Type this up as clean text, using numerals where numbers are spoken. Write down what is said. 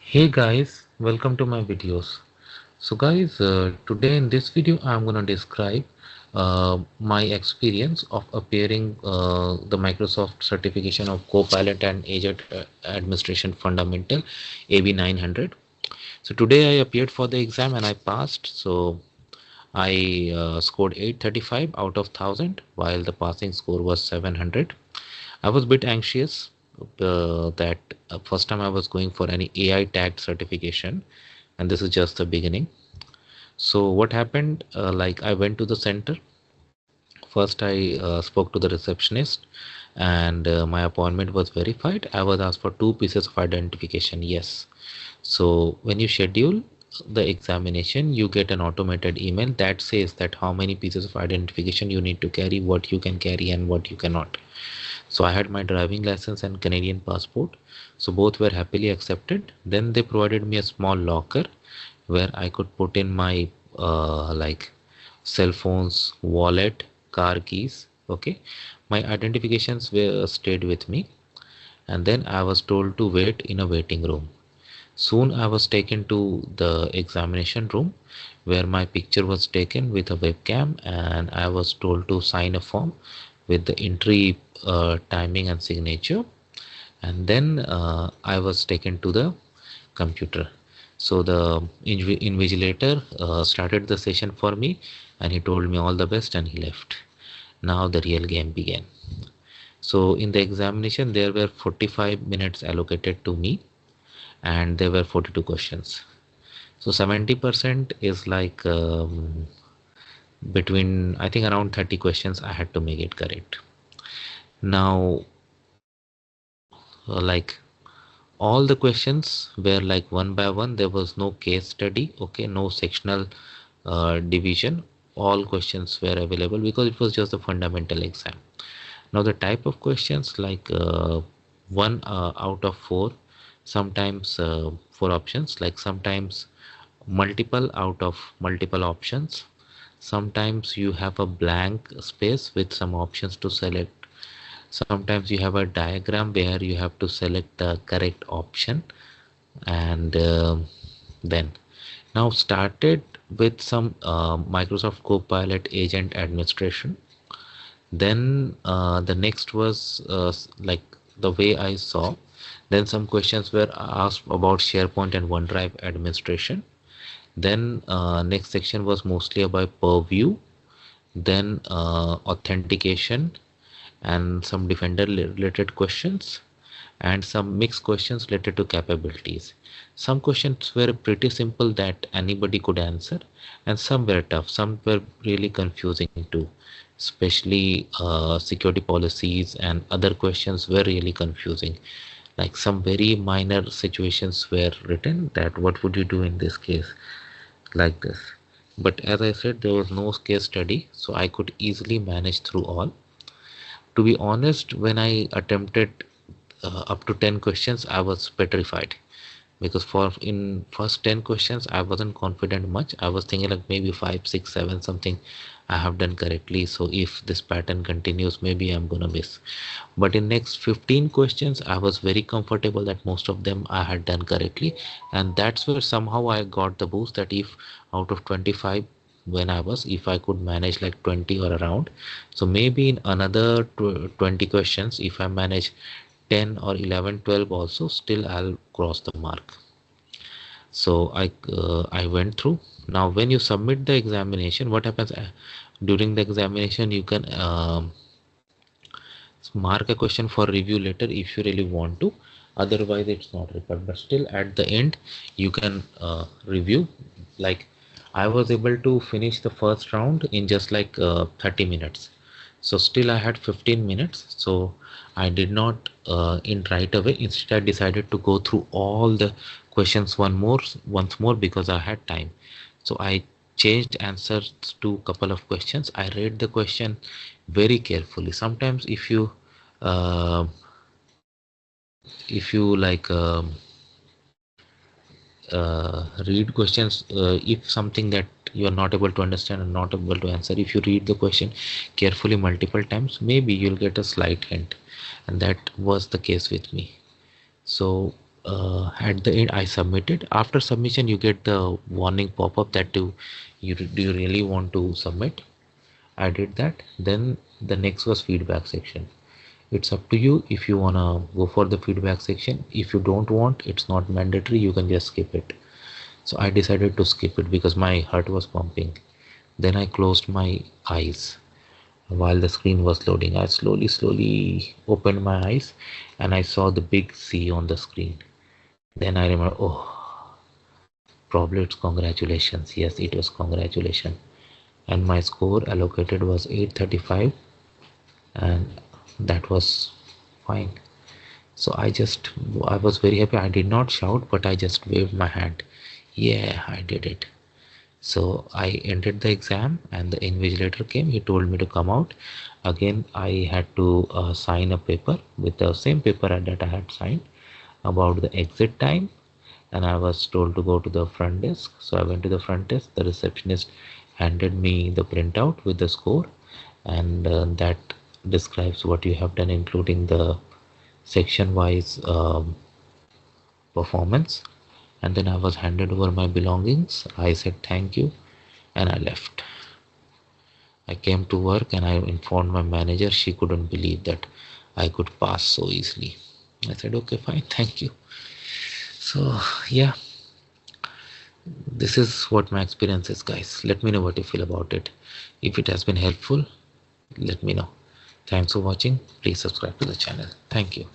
Hey guys, welcome to my videos. So guys, today in this video I'm gonna describe my experience of appearing the Microsoft certification of Copilot and Agent Administration Fundamental AB-900. So today I appeared for the exam and I passed. So I scored 835 out of 1000 while the passing score was 700. I was a bit anxious that first time I was going for any AI tagged certification, and this is just the beginning. So what happened? Like I went to the center. First, I spoke to the receptionist, and my appointment was verified. I was asked for two pieces of identification. Yes. So when you schedule the examination, you get an automated email that says that how many pieces of identification you need to carry, what you can carry, and what you cannot. So I had my driving license and Canadian passport. So both were happily accepted. Then they provided me a small locker where I could put in my like cell phones, wallet, car keys. Okay, my identifications were stayed with me, and then I was told to wait in a waiting room. Soon I was taken to the examination room where my picture was taken with a webcam, and I was told to sign a form with the entry timing and signature, and then I was taken to the computer. So the invigilator started the session for me, and he told me all the best and he left. Now the real game began. So in the examination there were 45 minutes allocated to me, and there were 42 questions. So 70% is like between, I think, around 30 questions I had to make it correct. Now like all the questions were like one by one. There was no case study, okay, no sectional division. All questions were available because it was just a fundamental exam. Now the type of questions, like one out of four, sometimes four options, like sometimes multiple out of multiple options, sometimes you have a blank space with some options to select, sometimes you have a diagram where you have to select the correct option, and then now started with some Microsoft Copilot agent administration. Then the next was like the way I saw. Then some questions were asked about SharePoint and OneDrive administration. Then next section was mostly about purview. Then authentication and some defender related questions, and some mixed questions related to capabilities. Some questions were pretty simple that anybody could answer, and some were tough. Some were really confusing too, especially security policies, and other questions were really confusing. Like some very minor situations were written that what would you do in this case, like this. But as I said, there was no case study, so I could easily manage through all. To be honest, when I attempted up to 10 questions, I was petrified, because for in first 10 questions I wasn't confident much. I was thinking like maybe 5, 6, 7 something I have done correctly, so if this pattern continues maybe I'm gonna miss. But in next 15 questions I was very comfortable that most of them I had done correctly, and that's where somehow I got the boost that if out of 25, when I was, if I could manage like 20 or around, so maybe in another 20 questions, if I manage 10 or 11, 12 also, still I'll cross the mark. So I went through. Now when you submit the examination, what happens during the examination, you can mark a question for review later if you really want to, otherwise it's not required, but still at the end you can review. Like I was able to finish the first round in just like 30 minutes, so still I had 15 minutes. So I did not in right away. Instead I decided to go through all the questions once more because I had time. So I changed answers to couple of questions. I read the question very carefully. Sometimes uh, if you like read questions, if something that you are not able to understand and not able to answer, if you read the question carefully multiple times, maybe you'll get a slight hint, and that was the case with me. So At the end I submitted. After submission you get the warning pop-up that do you really want to submit. I did that. Then the next was feedback section. It's up to you if you wanna go for the feedback section. If you don't want, it's not mandatory, you can just skip it. So I decided to skip it because my heart was pumping. Then I closed my eyes while the screen was loading. I slowly opened my eyes and I saw the big C on the screen. Then I remember, oh, probably it's congratulations. Yes, it was congratulations. And my score allocated was 835, and that was fine. So I was very happy. I did not shout, but I just waved my hand. Yeah, I did it. So I ended the exam and the invigilator came. He told me to come out. Again, I had to sign a paper with the same paper that I had signed about the exit time, and I was told to go to the front desk. So I went to the front desk. The receptionist handed me the printout with the score, and that describes what you have done, including the section wise performance. And then I was handed over my belongings. I said thank you and I left. I came to work and I informed my manager. She couldn't believe that I could pass so easily. I said okay, fine, thank you. So yeah, this is what my experience is, guys. Let me know what you feel about it. If it has been helpful, let me know. Thanks for watching. Please subscribe to the channel. Thank you.